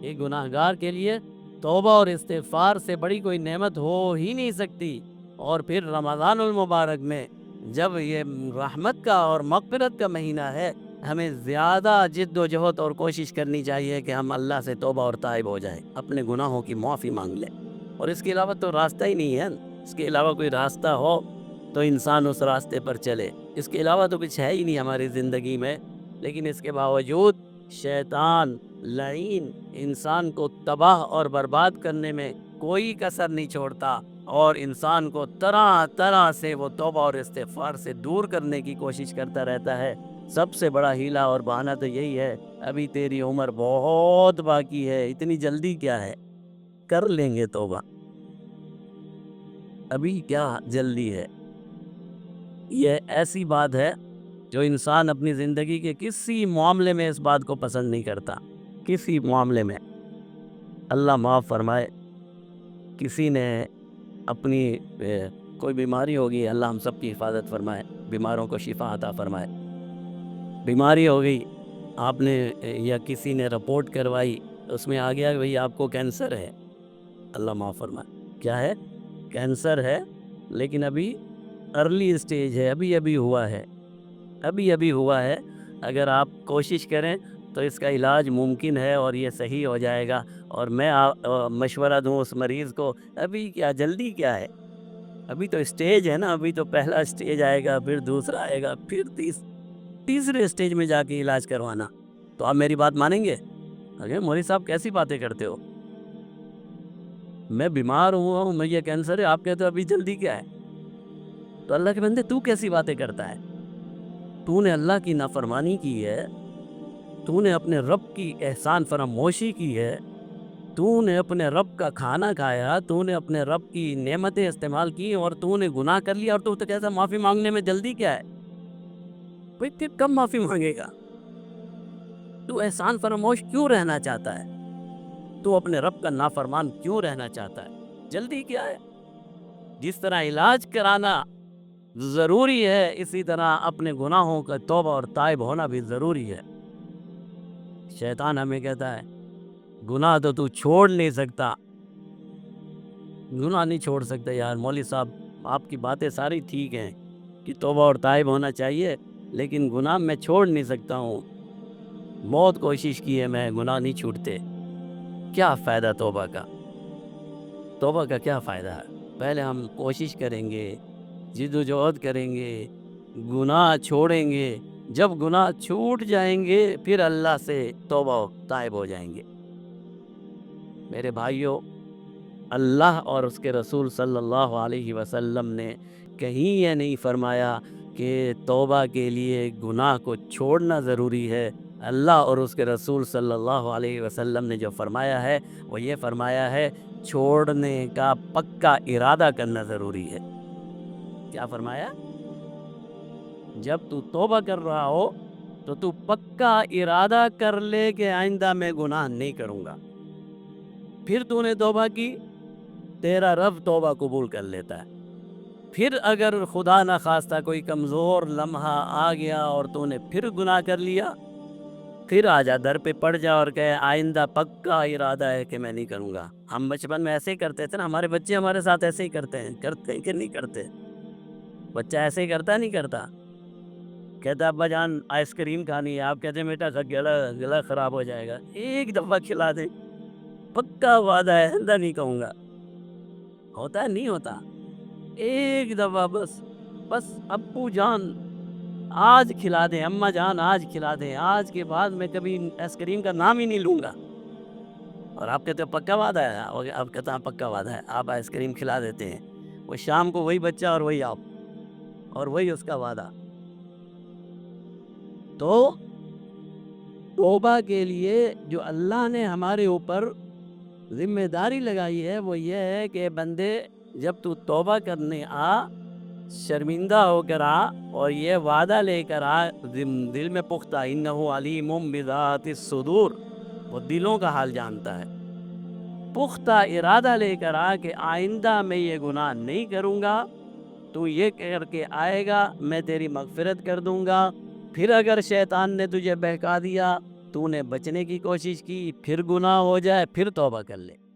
ایک گناہگار کے لیے توبہ اور استغفار سے بڑی کوئی نعمت ہو ہی نہیں سکتی۔ اور پھر رمضان المبارک میں جب یہ رحمت کا اور مغفرت کا مہینہ ہے، ہمیں زیادہ جد و جہد اور کوشش کرنی چاہیے کہ ہم اللہ سے توبہ اور تائب ہو جائیں، اپنے گناہوں کی معافی مانگ لیں۔ اور اس کے علاوہ تو راستہ ہی نہیں ہے، اس کے علاوہ کوئی راستہ ہو تو انسان اس راستے پر چلے، اس کے علاوہ تو کچھ ہے ہی نہیں ہماری زندگی میں۔ لیکن اس کے باوجود شیطان لعین انسان کو تباہ اور برباد کرنے میں کوئی کسر نہیں چھوڑتا، اور انسان کو طرح طرح سے وہ توبہ اور استغفار سے دور کرنے کی کوشش کرتا رہتا ہے۔ سب سے بڑا ہیلا اور بہانہ تو یہی ہے، ابھی تیری عمر بہت باقی ہے، اتنی جلدی کیا ہے، کر لیں گے توبہ، ابھی کیا جلدی ہے۔ یہ ایسی بات ہے جو انسان اپنی زندگی کے کسی معاملے میں اس بات کو پسند نہیں کرتا، کسی معاملے میں۔ اللہ معاف فرمائے، کسی نے اپنی کوئی بیماری ہوگی، اللہ ہم سب کی حفاظت فرمائے، بیماروں کو شفا عطا فرمائے۔ بیماری ہو گئی آپ نے یا کسی نے رپورٹ کروائی، اس میں آ گیا کہ بھئی آپ کو کینسر ہے، اللہ معاف فرمائے، کیا ہے؟ کینسر ہے، لیکن ابھی ارلی اسٹیج ہے، ابھی ہوا ہے۔ اگر آپ کوشش کریں تو اس کا علاج ممکن ہے اور یہ صحیح ہو جائے گا۔ اور میں مشورہ دوں اس مریض کو، ابھی کیا جلدی کیا ہے، ابھی تو اسٹیج ہے نا، ابھی تو پہلا اسٹیج آئے گا، پھر دوسرا آئے گا، پھر تیسرے اسٹیج میں جا کے علاج کروانا۔ تو آپ میری بات مانیں گے؟ اگر مولوی صاحب کیسی باتیں کرتے ہو، میں بیمار ہوا ہوں، مجھے کینسر ہے، آپ کہتے ہو ابھی جلدی کیا ہے؟ تو اللہ کے بندے تو کیسی باتیں کرتا ہے؟ تو نے اللہ کی نافرمانی کی ہے، تو نے اپنے رب کی احسان فراموشی کی ہے، تو نے اپنے رب کا کھانا کھایا، تو نے اپنے رب کی نعمتیں استعمال کی اور تو نے گناہ کر لیا، اور تو کہتا معافی مانگنے میں جلدی کیا ہے؟ بھئی پھر کب معافی مانگے گا؟ تو احسان فراموش کیوں رہنا چاہتا ہے؟ تو اپنے رب کا نافرمان کیوں رہنا چاہتا ہے؟ جلدی کیا ہے؟ جس طرح علاج کرانا ضروری ہے، اسی طرح اپنے گناہوں کا توبہ اور تائب ہونا بھی ضروری ہے۔ شیطان ہمیں کہتا ہے گناہ تو چھوڑ نہیں سکتا، گناہ نہیں چھوڑ سکتے۔ یار مولوی صاحب آپ کی باتیں ساری ٹھیک ہیں کہ توبہ اور تائب ہونا چاہیے، لیکن گناہ میں چھوڑ نہیں سکتا ہوں، بہت کوشش کی ہے میں، گناہ نہیں چھوٹتے۔ کیا فائدہ توبہ کا؟ توبہ کا کیا فائدہ ہے؟ پہلے ہم کوشش کریں گے، جد و جہد کریں گے، گناہ چھوڑیں گے، جب گناہ چھوٹ جائیں گے پھر اللہ سے توبہ و تائب ہو جائیں گے۔ میرے بھائیوں، اللہ اور اس کے رسول صلی اللہ علیہ وسلم نے کہیں یہ نہیں فرمایا کہ توبہ کے لیے گناہ کو چھوڑنا ضروری ہے۔ اللہ اور اس کے رسول صلی اللہ علیہ وسلم نے جو فرمایا ہے وہ یہ فرمایا ہے چھوڑنے کا پکا ارادہ کرنا ضروری ہے۔ کیا فرمایا؟ جب تو توبہ کر رہا ہو تو پکا ارادہ کر لے کہ آئندہ میں گناہ نہیں کروں گا۔ پھر تو نے توبہ کی، تیرا رب توبہ قبول کر لیتا ہے۔ پھر اگر خدا نہ خواستہ کوئی کمزور لمحہ آ گیا اور تو نے پھر گناہ کر لیا، پھر آ جا در پہ پڑ جا اور کہے آئندہ پکا ارادہ ہے کہ میں نہیں کروں گا۔ ہم بچپن میں ایسے ہی کرتے تھے نا، ہمارے بچے ہمارے ساتھ ایسے ہی کرتے ہیں کہ نہیں کرتے؟ بچہ ایسے ہی کرتا نہیں کرتا؟ کہتا ابا جان آئس کریم کھانی ہے، آپ کہتے ہیں بیٹا گلا خراب ہو جائے گا، ایک دفعہ کھلا دیں، پکا وعدہ ہے آئندہ نہیں کہوں گا۔ ہوتا ہے نہیں ہوتا؟ ایک دفعہ بس ابو جان آج کھلا دیں، اماں جان آج کھلا دیں، آج کے بعد میں کبھی آئس کریم کا نام ہی نہیں لوں گا۔ اور آپ کہتے ہیں پکا وعدہ ہے، آپ کہتے ہیں پکا وعدہ ہے، آپ آئس کریم کھلا دیتے ہیں۔ وہ شام کو وہی بچہ اور وہی آپ اور وہی اس کا وعدہ۔ تو توبہ کے لیے جو اللہ نے ہمارے اوپر ذمہ داری لگائی ہے وہ یہ ہے کہ بندے جب تو توبہ کرنے آ، شرمندہ ہو کر آ اور یہ وعدہ لے کر آ دل میں پختہ، انہ علیم بذات الصدور، وہ دلوں کا حال جانتا ہے، پختہ ارادہ لے کر آ کہ آئندہ میں یہ گناہ نہیں کروں گا، تو یہ کر کے آئے گا میں تیری مغفرت کر دوں گا۔ پھر اگر شیطان نے تجھے بہکا دیا تو نے بچنے کی کوشش کی، پھر گناہ ہو جائے پھر توبہ کر لے۔